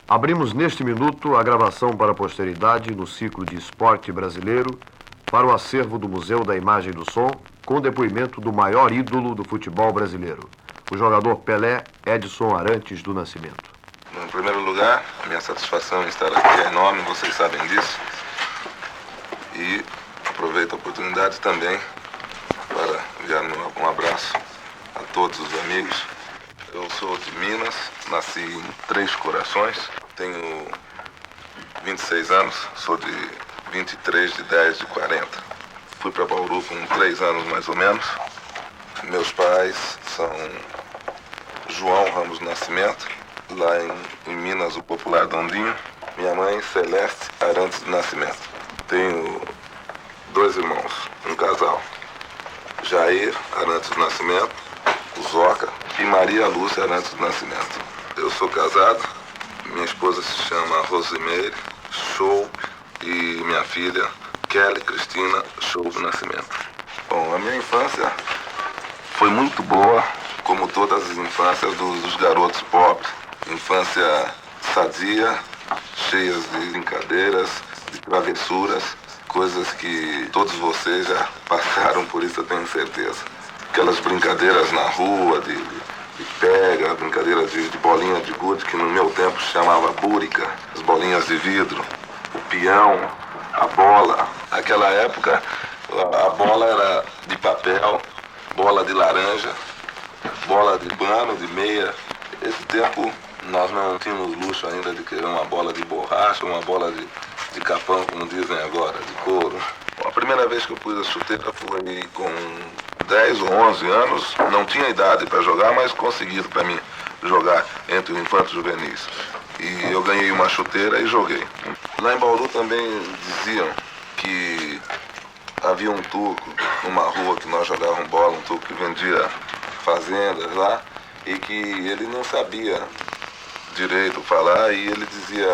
Abrimos neste minuto a gravação para a posteridade no ciclo de esporte brasileiro para o acervo do Museu da Imagem e do Som, com depoimento do maior ídolo do futebol brasileiro, o jogador Pelé Edson Arantes do Nascimento. Em primeiro lugar, a minha satisfação em estar aqui é enorme, vocês sabem disso. E aproveito a oportunidade também para enviar um abraço a todos os amigos. Eu sou de Minas, nasci em Três Corações, tenho 26 anos, sou de 23 de 10 de 40. Fui para Bauru com 3 anos mais ou menos. Meus pais são João Ramos Nascimento, lá em Minas, o popular Dondinho. Minha mãe, Celeste Arantes do Nascimento. Tenho 2 irmãos, um casal, Jair Arantes do Nascimento, o Zoca, e Maria Lúcia Arantes do Nascimento. Eu sou casado, minha esposa se chama Rosimeire Show e minha filha Kelly Cristina Show do Nascimento. Bom, a minha infância foi muito boa, como todas as infâncias dos garotos pobres. Infância sadia, cheias de brincadeiras, de travessuras, coisas que todos vocês já passaram, por isso eu tenho certeza. Aquelas brincadeiras na rua, de pega, brincadeira de bolinha de gude, que no meu tempo se chamava búrica, as bolinhas de vidro, o peão, a bola. Naquela época, a bola era de papel, bola de laranja, bola de pano, de meia. Esse tempo nós não tínhamos luxo ainda de querer uma bola de borracha, uma bola de capão, como dizem agora, de couro. A primeira vez que eu pus a chuteira foi com 10 ou 11 anos. Não tinha idade para jogar, mas consegui para mim jogar entre os infantos juvenis. E eu ganhei uma chuteira e joguei. Lá em Bauru também diziam que havia um turco numa rua que nós jogávamos bola, um turco que vendia fazendas lá, e que ele não sabia direito falar, e ele dizia: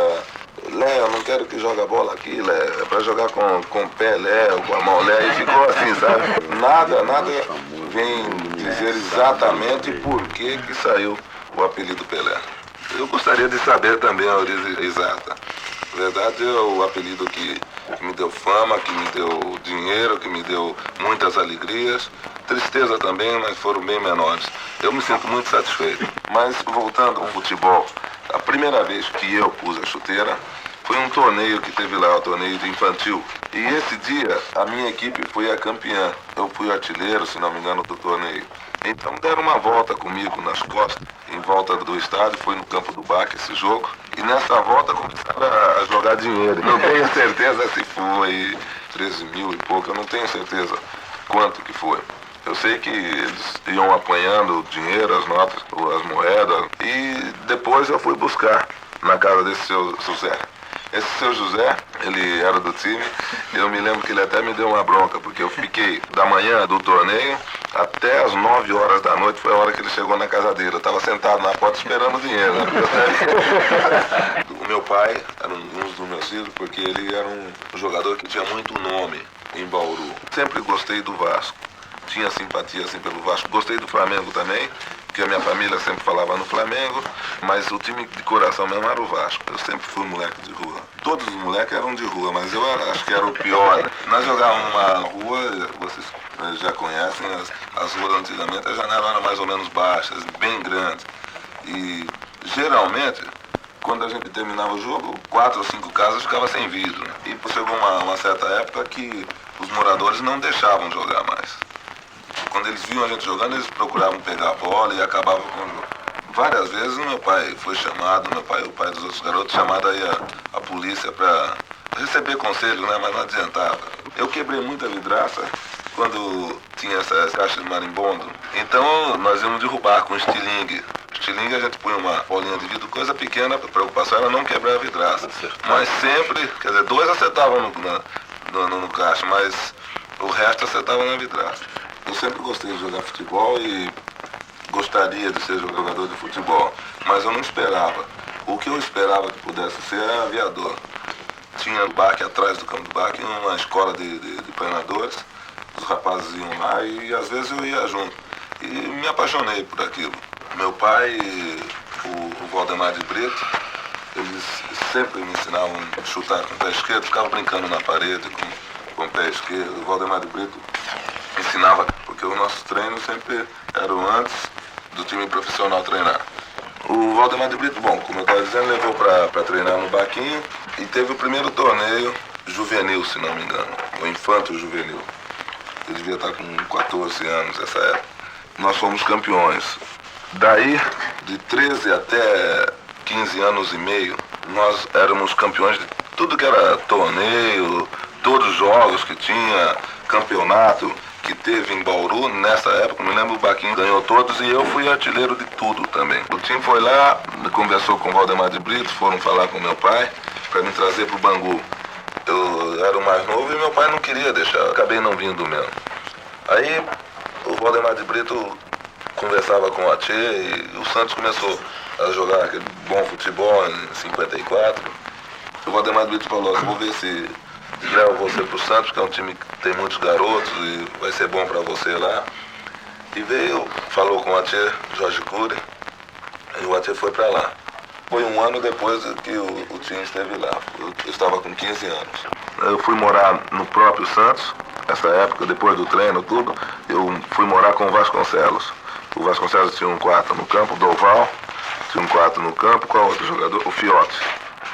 Lé, eu não quero que jogue a bola aqui, Lé, é pra jogar com o pé, Lé, ou com a mão, Lé, e ficou assim, sabe? Nada vem dizer exatamente por que saiu o apelido Pelé. Eu gostaria de saber também a origem exata. Na verdade, é o apelido que me deu fama, que me deu dinheiro, que me deu muitas alegrias, tristeza também, mas foram bem menores. Eu me sinto muito satisfeito. Mas voltando ao futebol, a primeira vez que eu pus a chuteira foi um torneio que teve lá, o torneio de infantil. E esse dia a minha equipe foi a campeã. Eu fui artilheiro, se não me engano, do torneio. Então deram uma volta comigo nas costas, em volta do estádio, foi no campo do Baque esse jogo. E nessa volta começaram a jogar dinheiro. Não tenho certeza se foi 13 mil e pouco, eu não tenho certeza quanto que foi. Eu sei que eles iam apanhando o dinheiro, as notas, as moedas, e depois eu fui buscar na casa desse seu José. Esse seu José, ele era do time, eu me lembro que ele até me deu uma bronca, porque eu fiquei da manhã do torneio até as 9 horas da noite, foi a hora que ele chegou na casa dele. Eu estava sentado na porta esperando o dinheiro, né? O meu pai era um dos meus filhos, porque ele era um jogador que tinha muito nome em Bauru. Sempre gostei do Vasco. Tinha simpatia assim pelo Vasco. Gostei do Flamengo também, porque a minha família sempre falava no Flamengo, mas o time de coração mesmo era o Vasco. Eu sempre fui moleque de rua. Todos os moleques eram de rua, mas eu acho que era o pior. Nós jogávamos uma rua, vocês já conhecem, as ruas antigamente, as janelas eram mais ou menos baixas, bem grandes. E geralmente, quando a gente terminava o jogo, 4 ou 5 casas ficavam sem vidro. E chegou uma certa época que os moradores não deixavam jogar mais. Quando eles viam a gente jogando, eles procuravam pegar a bola e acabavam com... Várias vezes o meu pai foi chamado, o pai dos outros garotos, chamado aí a polícia para receber conselho, né? Mas não adiantava. Eu quebrei muita vidraça quando tinha essas caixas de marimbondo. Então nós íamos derrubar com estilingue. Estilingue a gente punha uma bolinha de vidro, coisa pequena, a preocupação era não quebrar a vidraça. Mas sempre, quer dizer, 2 acertavam no caixa, mas o resto acertava na vidraça. Eu sempre gostei de jogar futebol e gostaria de ser jogador de futebol, mas eu não esperava. O que eu esperava que pudesse ser era aviador. Tinha no Baque, atrás do campo do Baque, uma escola de treinadores. Os rapazes iam lá e às vezes eu ia junto. E me apaixonei por aquilo. Meu pai, o Valdemar de Brito, eles sempre me ensinavam a chutar com o pé esquerdo, ficava brincando na parede com o pé esquerdo. O Valdemar de Brito ensinava, porque os nossos treinos sempre eram antes do time profissional treinar. O Valdemar de Brito, bom, como eu estava dizendo, levou para treinar no Baquinho e teve o primeiro torneio juvenil, se não me engano, o infanto juvenil. Eu devia estar com 14 anos nessa época. Nós fomos campeões. Daí, de 13 até 15 anos e meio, nós éramos campeões de tudo que era torneio, todos os jogos que tinha, campeonato que teve em Bauru. Nessa época, me lembro, o Baquinho ganhou todos e eu fui artilheiro de tudo também. O time foi lá, conversou com o Valdemar de Brito, foram falar com meu pai para me trazer para o Bangu. Eu era o mais novo e meu pai não queria deixar, acabei não vindo mesmo. Aí o Valdemar de Brito conversava com a Tchê e o Santos começou a jogar aquele bom futebol em 54. O Valdemar de Brito falou, vou ver se levo você pro Santos, que é um time que tem muitos garotos e vai ser bom para você lá. E veio, falou com a Tchê, Jorge Cury, e o Atchê foi para lá. Foi um ano depois que o time esteve lá. Eu estava com 15 anos. Eu fui morar no próprio Santos, nessa época, depois do treino, tudo. Eu fui morar com o Vasconcelos. O Vasconcelos tinha um quarto no campo, o Doval tinha um quarto no campo. Qual outro jogador? O Fiote.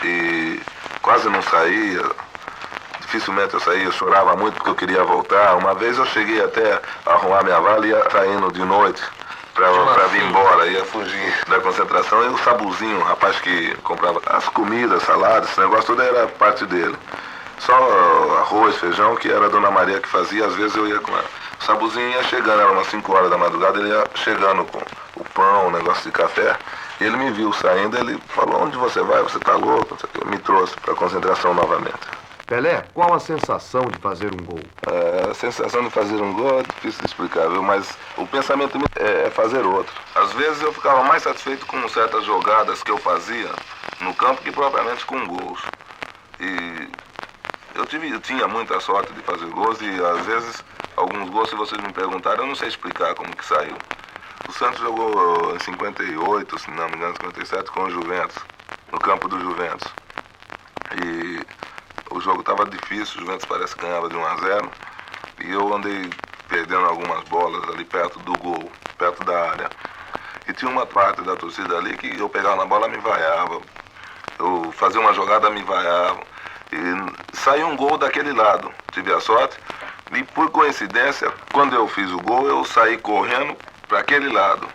E quase não saía. Dificilmente eu saía, eu chorava muito porque eu queria voltar. Uma vez eu cheguei até a arrumar minha vala e ia saindo de noite pra vir embora, ia fugir da concentração. E o Sabuzinho, o rapaz que comprava as comidas, saladas, esse negócio tudo era parte dele. Só arroz, feijão, que era a Dona Maria que fazia, às vezes eu ia com ela. O Sabuzinho ia chegando, era umas 5 horas da madrugada, ele ia chegando com o pão, o negócio de café. E ele me viu saindo, ele falou, onde você vai? Você tá louco? Me trouxe pra concentração novamente. Pelé, qual a sensação de fazer um gol? A sensação de fazer um gol é difícil de explicar, viu? Mas o pensamento é fazer outro. Às vezes eu ficava mais satisfeito com certas jogadas que eu fazia no campo que propriamente com gols. E eu tinha muita sorte de fazer gols e às vezes alguns gols, se vocês me perguntarem, eu não sei explicar como que saiu. O Santos jogou em 58, se não me engano, 57, com o Juventus, no campo do Juventus. E o jogo estava difícil, o Juventus parece que ganhava de 1-0. E eu andei perdendo algumas bolas ali perto do gol, perto da área. E tinha uma parte da torcida ali que eu pegava na bola, me vaiava. Eu fazia uma jogada, me vaiava. E saiu um gol daquele lado. Tive a sorte. E por coincidência, quando eu fiz o gol, eu saí correndo para aquele lado.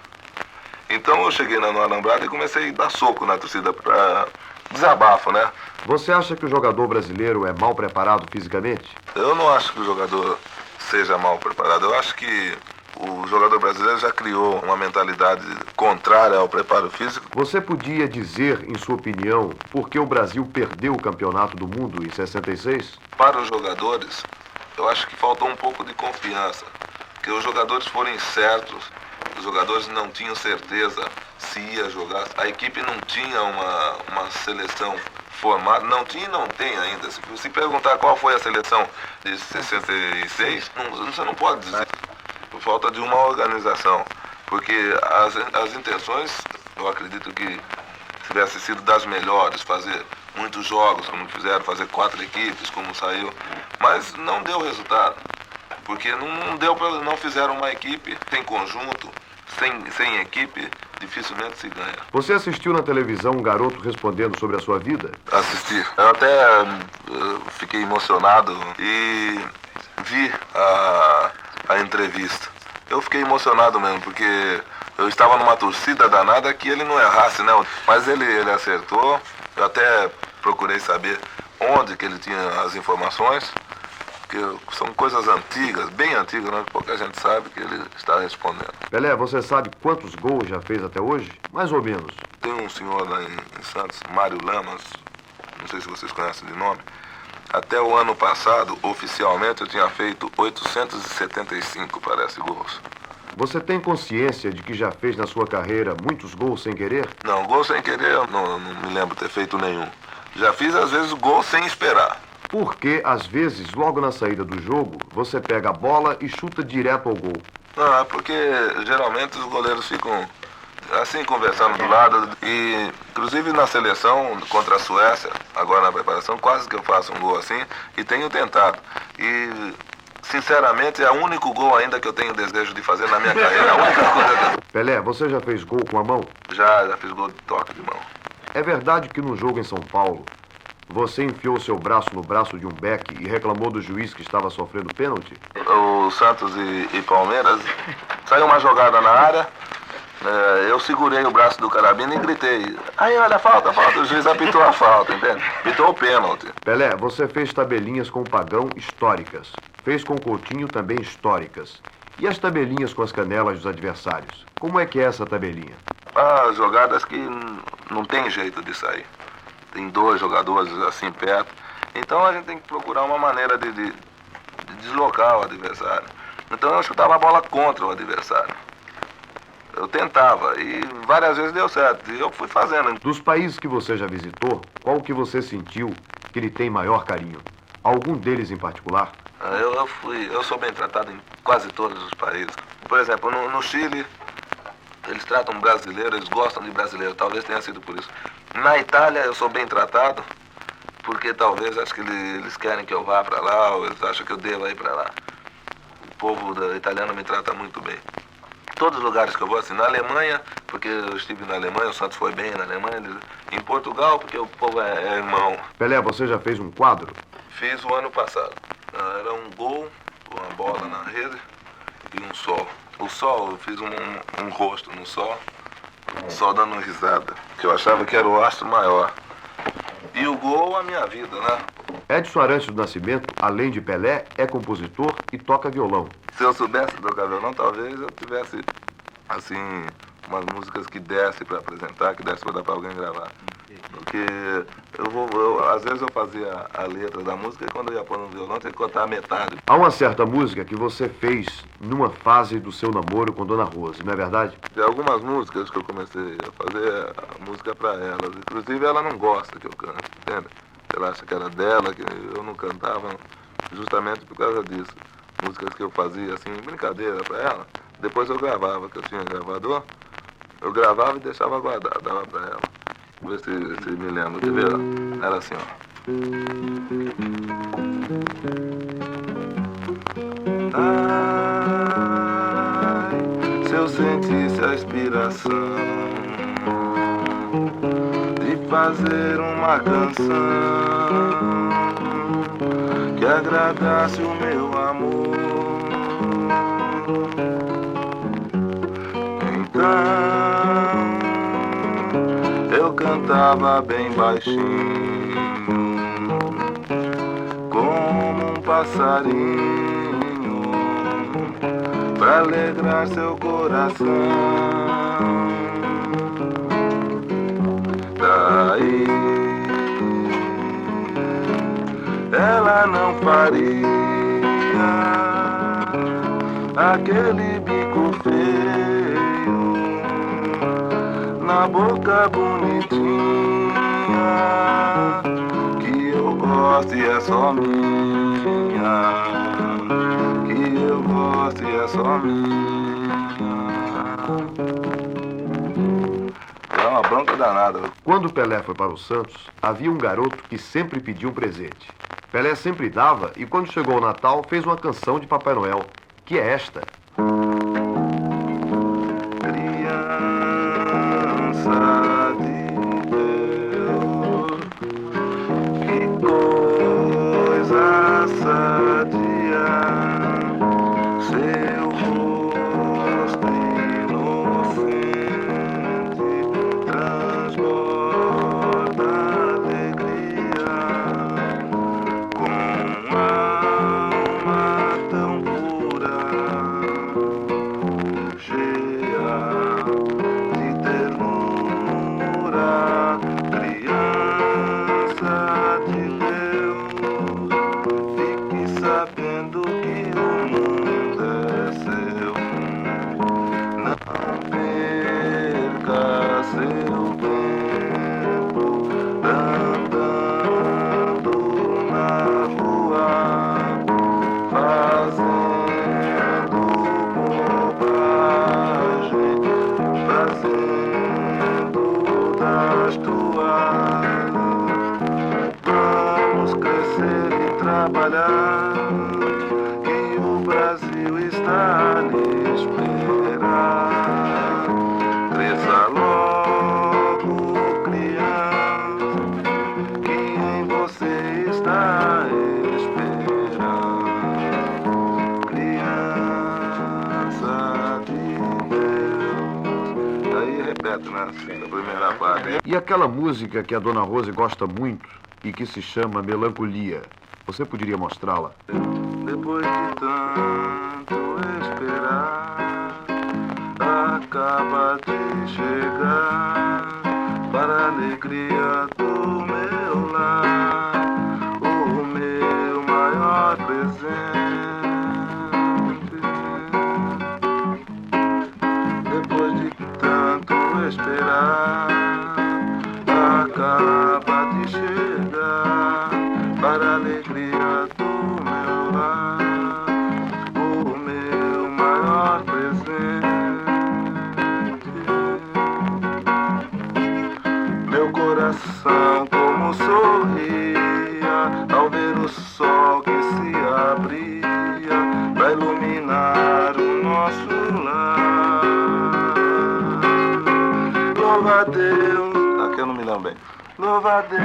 Então eu cheguei na alambrada e comecei a dar soco na torcida para desabafo, né? Você acha que o jogador brasileiro é mal preparado fisicamente? Eu não acho que o jogador seja mal preparado. Eu acho que o jogador brasileiro já criou uma mentalidade contrária ao preparo físico. Você podia dizer, em sua opinião, por que o Brasil perdeu o campeonato do mundo em 66? Para os jogadores, eu acho que faltou um pouco de confiança. Porque os jogadores foram incertos, os jogadores não tinham certeza se ia jogar. A equipe não tinha uma seleção formada, não tinha e não tem ainda. Se perguntar qual foi a seleção de 66, você não pode dizer. Por falta de uma organização. Porque as intenções, eu acredito que tivesse sido das melhores, fazer muitos jogos, como fizeram, fazer 4 equipes, como saiu, mas não deu resultado. Porque não fizeram uma equipe sem conjunto, sem equipe, dificilmente se ganha. Você assistiu na televisão um garoto respondendo sobre a sua vida? Assisti. Eu até fiquei emocionado e vi a entrevista. Eu fiquei emocionado mesmo, porque eu estava numa torcida danada que ele não errasse, né? Mas ele acertou. Eu até procurei saber onde que ele tinha as informações, que são coisas antigas, bem antigas, né? Pouca gente sabe que ele está respondendo. Pelé, você sabe quantos gols já fez até hoje? Mais ou menos. Tem um senhor lá em Santos, Mário Lamas, não sei se vocês conhecem de nome. Até o ano passado, oficialmente, eu tinha feito 875, parece, gols. Você tem consciência de que já fez na sua carreira muitos gols sem querer? Não, gol sem querer eu não me lembro ter feito nenhum. Já fiz, às vezes, gol sem esperar. Porque, às vezes, logo na saída do jogo, você pega a bola e chuta direto ao gol. Não, é porque geralmente os goleiros ficam assim, conversando do lado. E, inclusive, na seleção contra a Suécia, agora na preparação, quase que eu faço um gol assim, e tenho tentado. E, sinceramente, é o único gol ainda que eu tenho desejo de fazer na minha carreira. A única coisa que... Pelé, você já fez gol com a mão? Já fiz gol de toque de mão. É verdade que no jogo em São Paulo, você enfiou seu braço no braço de um beck e reclamou do juiz que estava sofrendo pênalti? O Santos e Palmeiras, saiu uma jogada na área, eu segurei o braço do Carabina e gritei: aí, olha, falta, o juiz apitou a falta, entende? Apitou o pênalti. Pelé, você fez tabelinhas com o Pagão históricas. Fez com o Coutinho também históricas. E as tabelinhas com as canelas dos adversários? Como é que é essa tabelinha? Jogadas que não tem jeito de sair. Tem dois jogadores assim perto. Então a gente tem que procurar uma maneira de deslocar o adversário. Então eu chutava a bola contra o adversário. Eu tentava e várias vezes deu certo. E eu fui fazendo. Dos países que você já visitou, qual que você sentiu que lhe tem maior carinho? Algum deles em particular? Eu sou bem tratado em quase todos os países. Por exemplo, no Chile, eles tratam brasileiro, eles gostam de brasileiro, talvez tenha sido por isso. Na Itália eu sou bem tratado, porque talvez acho que eles querem que eu vá para lá, ou eles acham que eu devo ir para lá. O povo italiano me trata muito bem. Todos os lugares que eu vou, assim, na Alemanha, porque eu estive na Alemanha, o Santos foi bem na Alemanha, em Portugal, porque o povo é irmão. Pelé, você já fez um quadro? Fiz o ano passado. Era um gol, uma bola na rede e um sol. O sol, eu fiz um rosto no sol, só dando risada, que eu achava que era o astro maior. E o gol, a minha vida, né? Edson Arantes do Nascimento, além de Pelé, é compositor e toca violão. Se eu soubesse tocar violão, talvez eu tivesse, assim, umas músicas que desse para apresentar, que desse para dar para alguém gravar. Porque às vezes eu fazia a letra da música e quando eu ia pôr no violão, tinha que contar a metade. Há uma certa música que você fez numa fase do seu namoro com Dona Rose, não é verdade? Tem algumas músicas que eu comecei a fazer a música para elas. Inclusive ela não gosta que eu cante, entende? Ela acha que era dela, que eu não cantava, justamente por causa disso. Músicas que eu fazia assim, brincadeira para ela. Depois eu gravava, que eu tinha gravador. Eu gravava e deixava guardado, dava para ela. Vê se me lembra, quer ver? Era assim, ó. Ai, se eu sentisse a inspiração de fazer uma canção que agradasse o meu amor, então eu cantava bem baixinho, como um passarinho, pra alegrar seu coração. Daí ela não faria aquele bico feio na boca bonitinha, que eu gosto e é só minha, que eu gosto e é só minha. É uma bronca danada. Quando Pelé foi para o Santos, havia um garoto que sempre pedia um presente. Pelé sempre dava e quando chegou o Natal fez uma canção de Papai Noel, que é esta. atrapalhar, que o Brasil está a lhe esperar. Cresça logo, criança, que em você está a esperar. Criança de Deus. Aí repete, né? Assim, na primeira parte. E aquela música que a Dona Rose gosta muito e que se chama Melancolia, você poderia mostrá-la? Depois de tanto esperar, acaba de chegar, para a alegria do meu lar, o meu maior presente. Depois de tanto esperar, acaba de chegar, para a alegria do meu lar, o meu maior presente. Meu coração como sorria ao ver o sol que se abria para iluminar o nosso lar. Louva a Deus, aqui eu não me lembro bem. Louva a Deus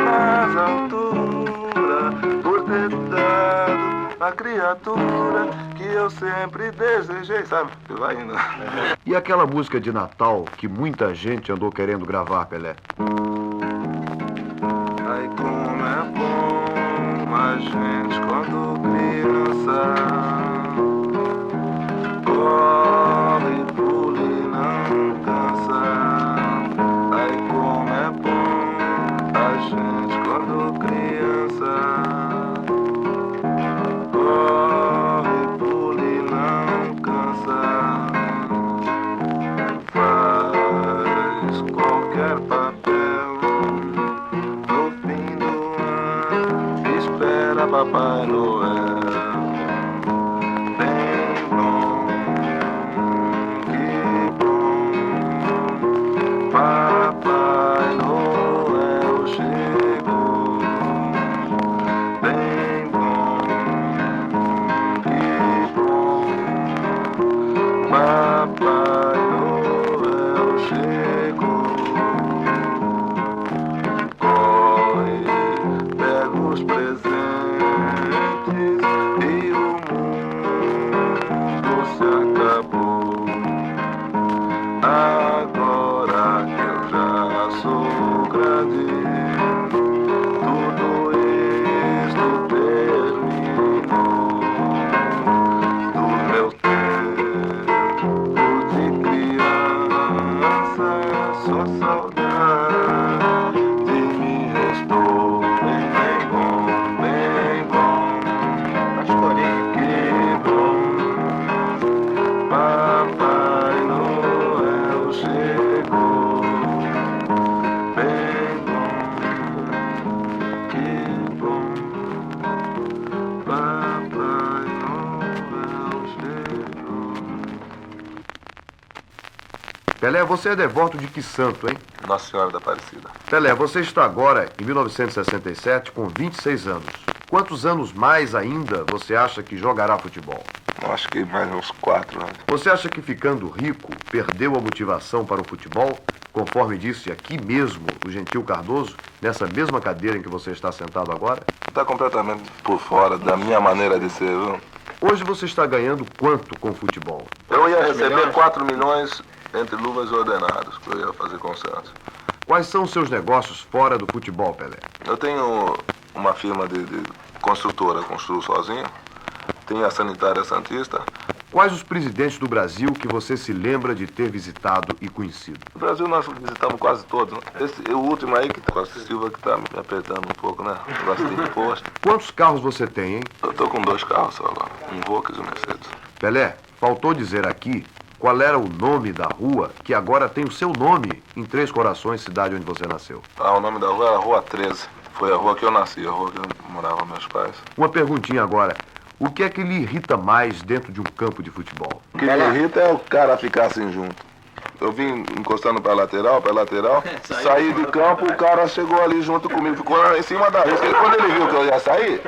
nas alturas por ter dado a criatura que eu sempre desejei, sabe? E vai indo. E aquela música de Natal que muita gente andou querendo gravar, Pelé? Ai, como é bom a gente quando criança corre, pula e não cansa. Ai, como é bom a gente quando criança corre, pula e não cansa. Faz qualquer papel no fim do ano, espera Papai Noel. Bem bom, que bom, Papai Noel chegou. Bem bom, que bom, Papai Noel chegou. Corre, pega os presentes e o mundo se acabou. Agora que eu já sou grande, tudo isto terminou. Do meu tempo de criança, só saudade me restou. Bem bom, que bom, Papai Noel chegou. Bem bom, que bom, Papai Noel chegou. Pelé, você é devoto de que santo, hein? Nossa Senhora da Aparecida. Pelé, você está agora, em 1967, com 26 anos. Quantos anos mais ainda você acha que jogará futebol? Eu acho que mais uns 4 anos. Você acha que ficando rico perdeu a motivação para o futebol, conforme disse aqui mesmo o Gentil Cardoso, nessa mesma cadeira em que você está sentado agora? Está completamente por fora da minha maneira de ser, viu? Hoje você está ganhando quanto com o futebol? Eu ia receber 4 milhões entre luvas e ordenados, que eu ia fazer com o Santos. Quais são os seus negócios fora do futebol, Pelé? Eu tenho uma firma de construtora, construo sozinho. Tenho a Sanitária Santista. Quais os presidentes do Brasil que você se lembra de ter visitado e conhecido? No Brasil nós visitamos quase todos, né? O último aí, que tá, o Silva, que está me apertando um pouco, né? Negócio de imposto. Quantos carros você tem, hein? Eu tô com 2 carros só agora, um Volkswagen e um Mercedes. Pelé, faltou dizer aqui qual era o nome da rua que agora tem o seu nome em Três Corações, cidade onde você nasceu. O nome da rua era Rua 13. Foi a rua que eu nasci, a rua que moravam meus pais. Uma perguntinha agora. O que é que lhe irrita mais dentro de um campo de futebol? O que me irrita é o cara ficar assim junto. Eu vim encostando pra lateral, saí de campo, o cara chegou ali junto comigo, ficou lá em cima da rede. Quando ele viu que eu ia sair,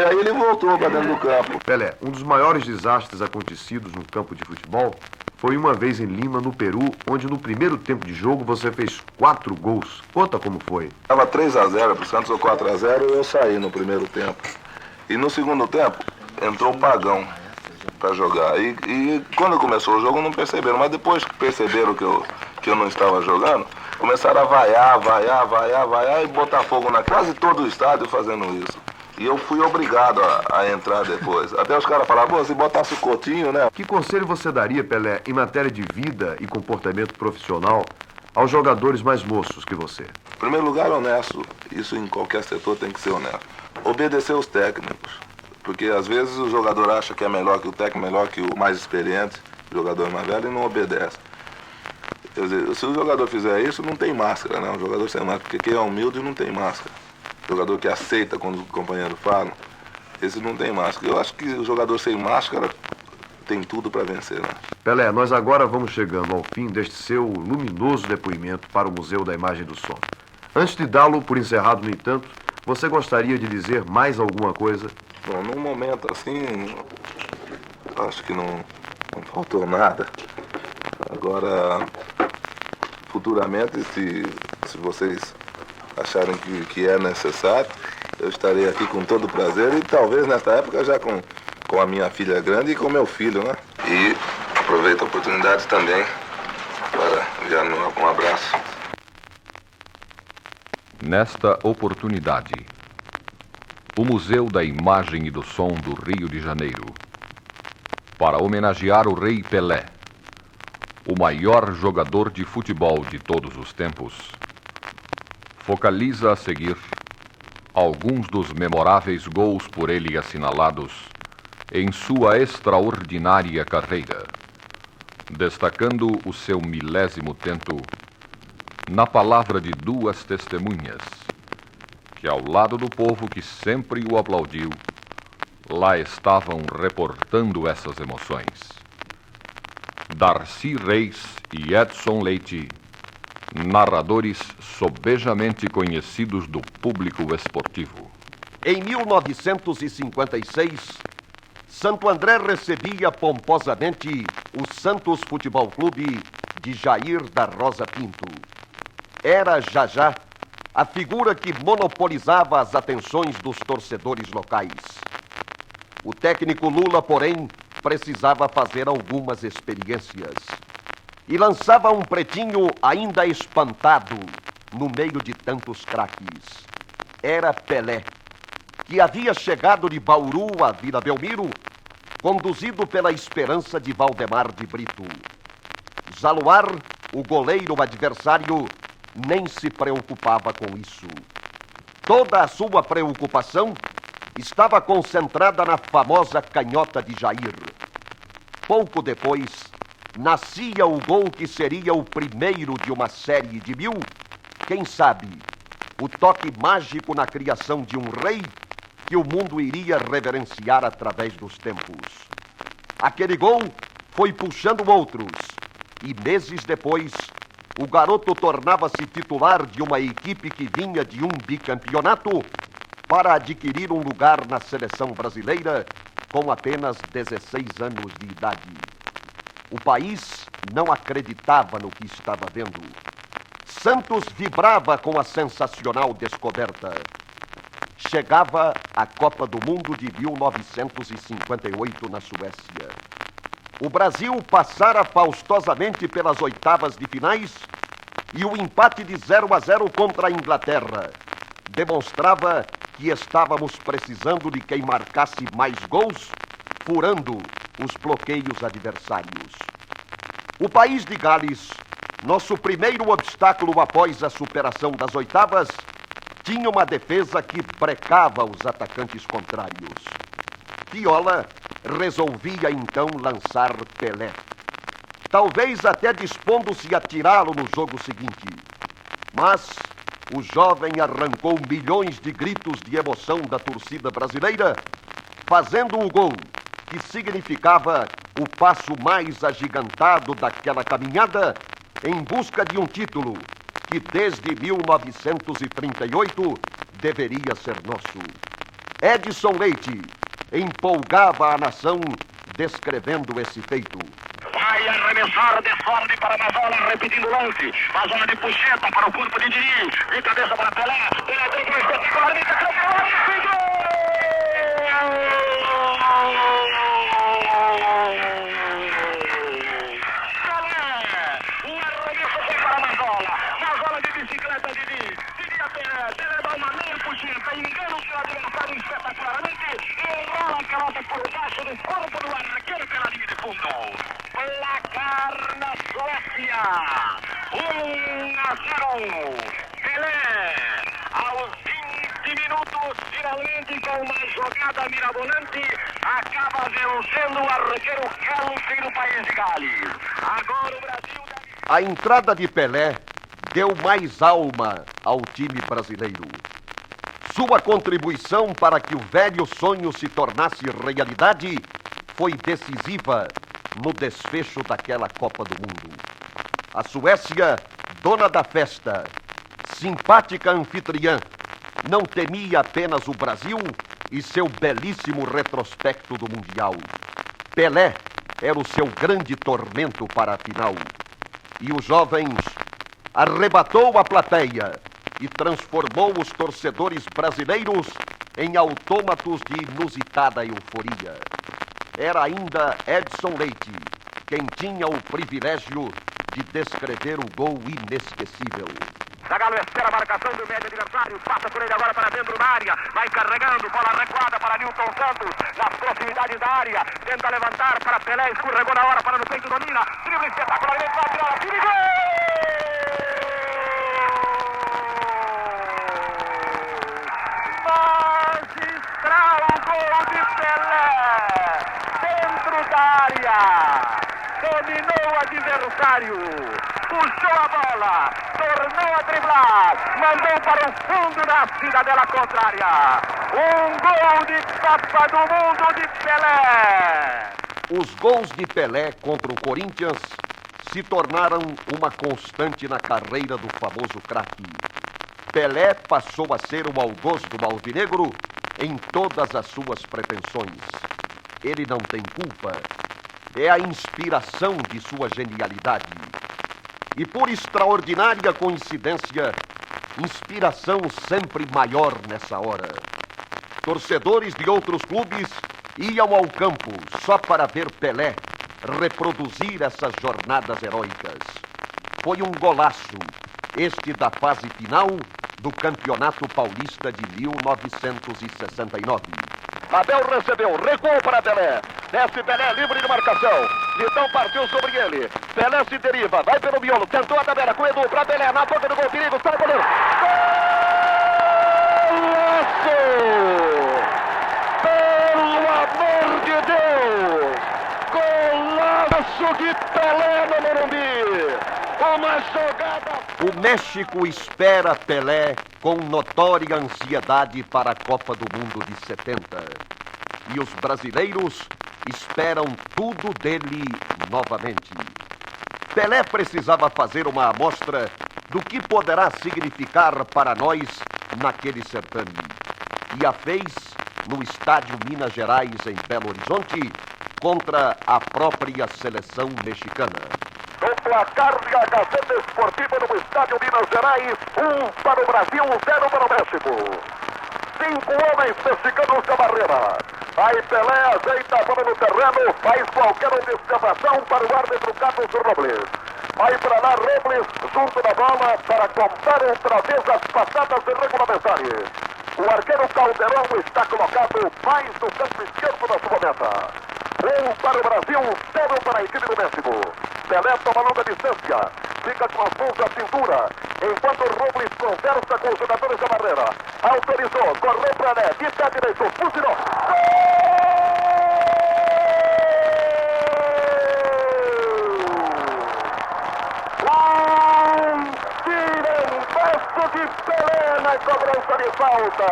aí ele voltou pra dentro do campo. Pelé, um dos maiores desastres acontecidos no campo de futebol foi uma vez em Lima, no Peru, onde no primeiro tempo de jogo você fez 4 gols. Conta como foi. Tava 3-0 pro Santos ou 4-0, eu saí no primeiro tempo. E no segundo tempo, entrou o Pagão para jogar. E quando começou o jogo não perceberam, mas depois que perceberam que eu não estava jogando, começaram a vaiar e botar fogo na quase todo o estádio fazendo isso. E eu fui obrigado a entrar depois. Até os caras falavam, pô, se botasse o Coutinho, né? Que conselho você daria, Pelé, em matéria de vida e comportamento profissional aos jogadores mais moços que você? Em primeiro lugar, honesto. Isso em qualquer setor tem que ser honesto. Obedecer os técnicos. Porque às vezes o jogador acha que é melhor que o técnico, melhor que o mais experiente, o jogador mais velho, e não obedece. Quer dizer, se o jogador fizer isso, não tem máscara, né? O jogador sem máscara, porque quem é humilde não tem máscara. O jogador que aceita quando os companheiros falam, esse não tem máscara. Eu acho que o jogador sem máscara tem tudo para vencer, né? Pelé, nós agora vamos chegando ao fim deste seu luminoso depoimento para o Museu da Imagem do Som. Antes de dá-lo por encerrado, no entanto, você gostaria de dizer mais alguma coisa? Bom, num momento assim, acho que não faltou nada. Agora, futuramente, se vocês acharem que é necessário, eu estarei aqui com todo prazer e talvez nesta época já com a minha filha grande e com meu filho, né? E aproveito a oportunidade também para enviar um abraço. Nesta oportunidade, o Museu da Imagem e do Som do Rio de Janeiro, para homenagear o Rei Pelé, o maior jogador de futebol de todos os tempos, focaliza a seguir alguns dos memoráveis gols por ele assinalados em sua extraordinária carreira, destacando o seu 1000º tento na palavra de 2 testemunhas, que ao lado do povo que sempre o aplaudiu, lá estavam reportando essas emoções. Darcy Reis e Edson Leite, narradores sobejamente conhecidos do público esportivo. Em 1956, Santo André recebia pomposamente o Santos Futebol Clube de Jair da Rosa Pinto. Era já a figura que monopolizava as atenções dos torcedores locais. O técnico Lula, porém, precisava fazer algumas experiências. E lançava um pretinho ainda espantado no meio de tantos craques. Era Pelé, que havia chegado de Bauru a Vila Belmiro, conduzido pela esperança de Valdemar de Brito. Zaluar, o goleiro adversário, nem se preocupava com isso. Toda a sua preocupação estava concentrada na famosa canhota de Jair. Pouco depois, nascia o gol que seria o primeiro de uma série de 1000, quem sabe, o toque mágico na criação de um rei que o mundo iria reverenciar através dos tempos. Aquele gol foi puxando outros, e meses depois, o garoto tornava-se titular de uma equipe que vinha de um bicampeonato para adquirir um lugar na seleção brasileira com apenas 16 anos de idade. O país não acreditava no que estava vendo. Santos vibrava com a sensacional descoberta. Chegava a Copa do Mundo de 1958 na Suécia. O Brasil passara faustosamente pelas oitavas de finais e o empate de 0-0 contra a Inglaterra demonstrava que estávamos precisando de quem marcasse mais gols, furando os bloqueios adversários. O país de Gales, nosso primeiro obstáculo após a superação das oitavas, tinha uma defesa que brecava os atacantes contrários. Viola resolvia então lançar Pelé. Talvez até dispondo-se a tirá-lo no jogo seguinte. Mas o jovem arrancou milhões de gritos de emoção da torcida brasileira, fazendo o gol que significava o passo mais agigantado daquela caminhada em busca de um título que desde 1938 deveria ser nosso. Edson Leite empolgava a nação descrevendo esse feito. Vai arremessar desorde para Mazola, repetindo o lance. Mazola de puxeta para o corpo de Didi. De cabeça para Pelé. Pelé tem que espetacular. Engana o seu adversário espetacularmente e enrola a pelota por baixo do corpo do arqueiro pela linha de fundo. Placar na Suécia, 1-0. Pelé, aos 20 minutos, finalmente com uma jogada mirabolante, acaba vencendo o arqueiro Kelsey do país de Gales. Agora o Brasil deve... A entrada de Pelé deu mais alma ao time brasileiro. Sua contribuição para que o velho sonho se tornasse realidade foi decisiva no desfecho daquela Copa do Mundo. A Suécia, dona da festa, simpática anfitriã, não temia apenas o Brasil e seu belíssimo retrospecto do Mundial. Pelé era o seu grande tormento para a final. E os jovens arrebatou a plateia e transformou os torcedores brasileiros em autômatos de inusitada euforia. Era ainda Edson Leite quem tinha o privilégio de descrever o gol inesquecível. Zagallo espera a marcação do médio adversário, passa por ele agora para dentro da área, vai carregando, bola recuada para Nilton Santos, nas proximidades da área, tenta levantar para Pelé, escorregou na hora, para no peito, domina, drible espetacular, ele vai tirar a tira e gol! Magistral gol de Pelé, dentro da área, dominou o adversário, puxou a bola, tornou a driblar, mandou para o fundo da cidadela contrária. Um gol de Copa do Mundo de Pelé. Os gols de Pelé contra o Corinthians se tornaram uma constante na carreira do famoso craque. Pelé passou a ser o algoz do alvinegro em todas as suas pretensões. Ele não tem culpa. É a inspiração de sua genialidade. E por extraordinária coincidência, inspiração sempre maior nessa hora. Torcedores de outros clubes iam ao campo só para ver Pelé reproduzir essas jornadas heróicas. Foi um golaço, este da fase final do Campeonato Paulista de 1969. Abel recebeu, recuou para Pelé. Desce Pelé, livre de marcação. Vitão partiu sobre ele. Pelé se deriva, vai pelo miolo, tentou a tabela com Edu para Pelé, na boca do gol, perigo, está no goleiro. Golaço! Pelo amor de Deus! Golaço de Pelé no Morumbi! Uma jogada... O México espera Pelé com notória ansiedade para a Copa do Mundo de 70. E os brasileiros esperam tudo dele novamente. Pelé precisava fazer uma amostra do que poderá significar para nós naquele certame. E a fez no estádio Minas Gerais, em Belo Horizonte, contra a própria seleção mexicana. No placar de a Gazeta Esportiva no estádio Minas Gerais, 1 para o Brasil, 0 para o México. 5 homens mexicanos da barreira. Aí Pelé ajeita a bola no terreno, faz qualquer observação para o árbitro Carlos Robles. Vai para lá Robles, junto da bola, para contar outra vez as passadas regulamentares. O arqueiro Calderón está colocado mais no canto esquerdo da sua meta. 1 para o Brasil, 0 para a equipe do México. Pelé toma longa distância, fica com as mãos na cintura, enquanto Robles conversa com os jogadores da barreira. Autorizou, correu para Pelé, de pé direito, fuzilou. Tirambaço de Pelé na cobrança de falta.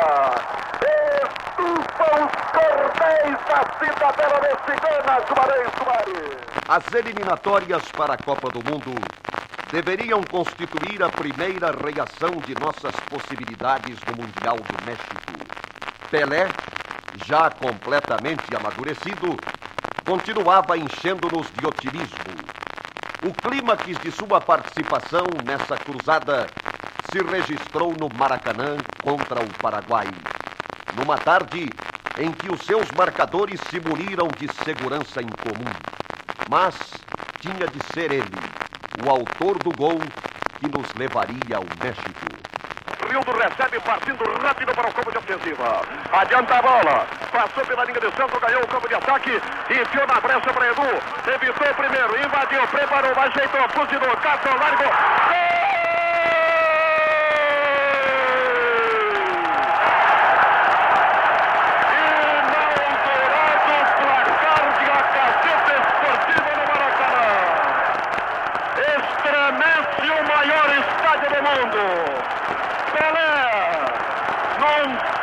Estufa os cordéis da cidadela mexicana, Juarez Soares. As eliminatórias para a Copa do Mundo deveriam constituir a primeira reação de nossas possibilidades no Mundial do México. Pelé, já completamente amadurecido, continuava enchendo-nos de otimismo. O clímax de sua participação nessa cruzada se registrou no Maracanã contra o Paraguai, numa tarde em que os seus marcadores se muniram de segurança em comum. Mas tinha de ser ele, o autor do gol que nos levaria ao México. Rildo recebe, partindo rápido para o campo de ofensiva. Adianta a bola. Passou pela linha de centro, ganhou o campo de ataque. Enfiou na brecha para Edu. Evitou o primeiro, invadiu, preparou, ajeitou, fuzilou, catou, largou.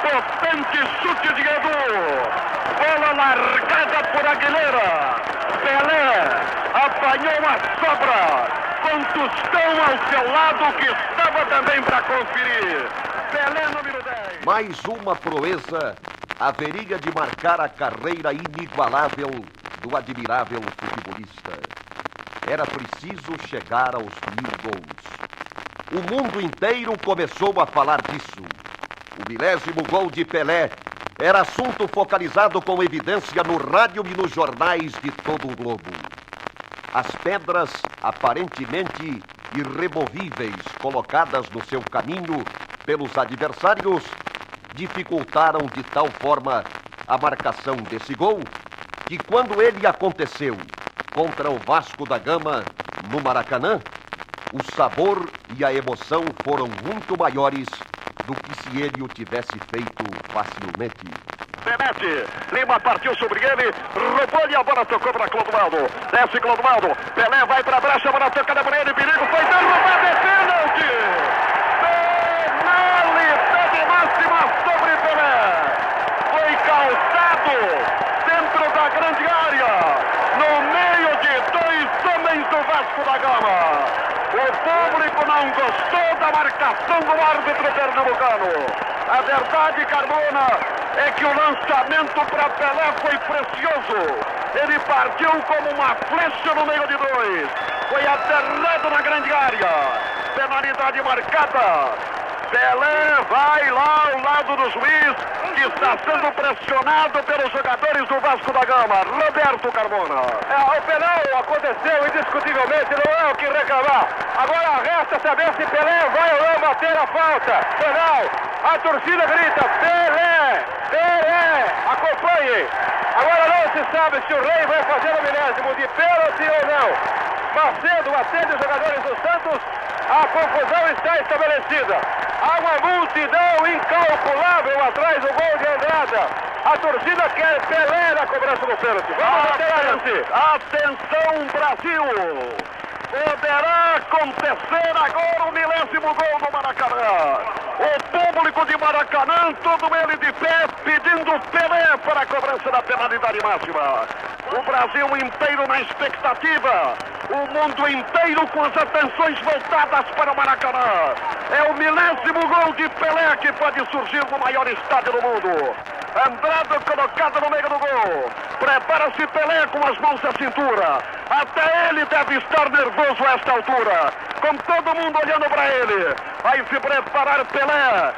Potente chute de Edu, bola largada por Aguilera. Pelé apanhou uma sobra com Tostão ao seu lado, que estava também para conferir. Pelé, número 10. Mais uma proeza haveria de marcar a carreira inigualável do admirável futebolista. Era preciso chegar aos 1000 gols. O mundo inteiro começou a falar disso. O 1000º gol de Pelé era assunto focalizado com evidência no rádio e nos jornais de todo o globo. As pedras, aparentemente irremovíveis, colocadas no seu caminho pelos adversários, dificultaram de tal forma a marcação desse gol que, quando ele aconteceu contra o Vasco da Gama no Maracanã, o sabor e a emoção foram muito maiores do que se ele o tivesse feito facilmente. Benete, Lima partiu sobre ele, roubou-lhe a bola, tocou para Clodoaldo. Desce Clodoaldo, Pelé vai para a brecha, bola tocada por ele, perigo, foi derrubado, é pênalti! Penalidade máxima sobre Pelé. Foi calçado dentro da grande área, no meio de dois homens do Vasco da Gama. O público não gostou da marcação do árbitro pernambucano. A verdade, Carmona, é que o lançamento para Pelé foi precioso. Ele partiu como uma flecha no meio de dois. Foi aterrado na grande área. Penalidade marcada. Pelé vai lá ao lado do juiz, que está sendo pressionado pelos jogadores do Vasco da Gama. Roberto Carmona. O penal aconteceu indiscutivelmente, não é o que reclamar. Agora resta saber se Pelé vai ou não bater a falta. Penal, a torcida grita, Pelé, Pelé, acompanhe. Agora não se sabe se o Rei vai fazer o 1000º de pênalti ou não. Macedo atende os jogadores do Santos, a confusão está estabelecida. Há uma multidão incalculável atrás do gol de Andrada. A torcida quer Pelé na cobrança do pênalti. Vamos até Atenção, Brasil! Poderá acontecer agora o 1000º gol do Maracanã. O público de Maracanã, todo ele de pé, pedindo Pelé para a cobrança da penalidade máxima. O Brasil inteiro na expectativa. O mundo inteiro com as atenções voltadas para o Maracanã. É o 1000º gol de Pelé que pode surgir no maior estádio do mundo. Andrade colocado no meio do gol. Prepara-se Pelé com as mãos à cintura. Até ele deve estar nervoso a esta altura. Com todo mundo olhando para ele. Vai se preparar Pelé.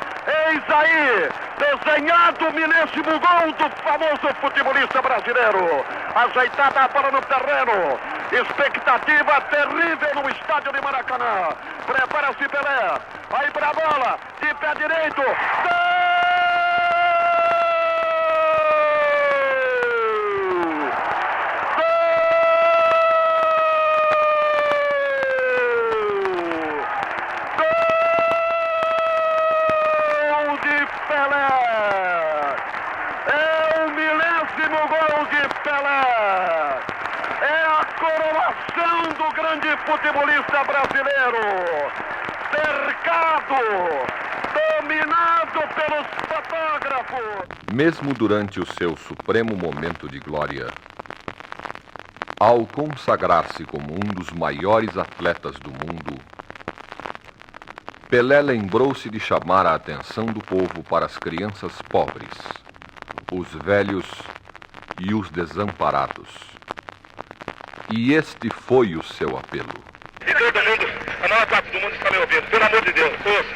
Eis aí, desenhado o 1000º gol do famoso futebolista brasileiro. Ajeitada a bola no terreno. Expectativa terrível no estádio de Maracanã. Prepara-se Pelé. Vai para a bola. De pé direito. Do grande futebolista brasileiro, cercado, dominado pelos fotógrafos. Mesmo durante o seu supremo momento de glória, Ao consagrar-se como um dos maiores atletas do mundo, Pelé lembrou-se de chamar a atenção do povo para as crianças pobres, os velhos e os desamparados. E este foi o seu apelo. E todo mundo, a maior parte do mundo está me ouvindo. Pelo amor de Deus, força.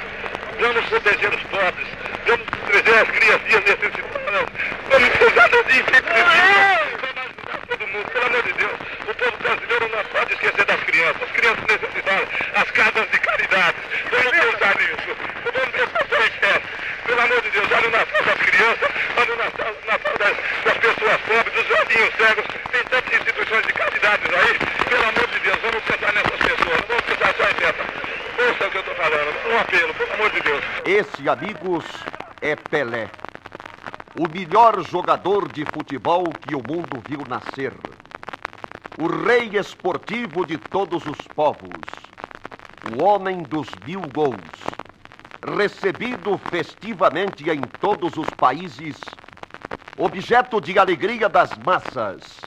Vamos proteger os pobres. Vamos proteger as criancinhas necessitadas. Vamos cuidar dos enfermos. Vamos ajudar todo mundo. Pelo amor de Deus. O povo brasileiro não pode esquecer das crianças. As crianças necessitadas. As casas de caridade. Vamos pensar nisso. Vamos pensar em festa. Pelo amor de Deus, olha o Natal das crianças. Olha o Natal das pessoas pobres, dos velhinhos cegos. Tem tantas instituições de caridade aí. Pelo amor de Deus, vamos pensar nessas pessoas. Não vamos pensar só em festa. Ouça o que eu estou falando. Um apelo, pelo amor de Deus. Esse, amigos, é Pelé. O melhor jogador de futebol que o mundo viu nascer. O rei esportivo de todos os povos. O homem dos 1000 gols. Recebido festivamente em todos os países. Objeto de alegria das massas.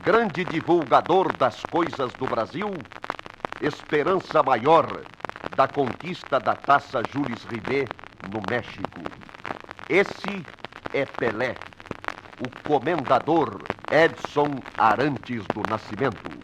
Grande divulgador das coisas do Brasil. Esperança maior da conquista da Taça Jules Rimet no México. Esse é Pelé, o comendador Edson Arantes do Nascimento.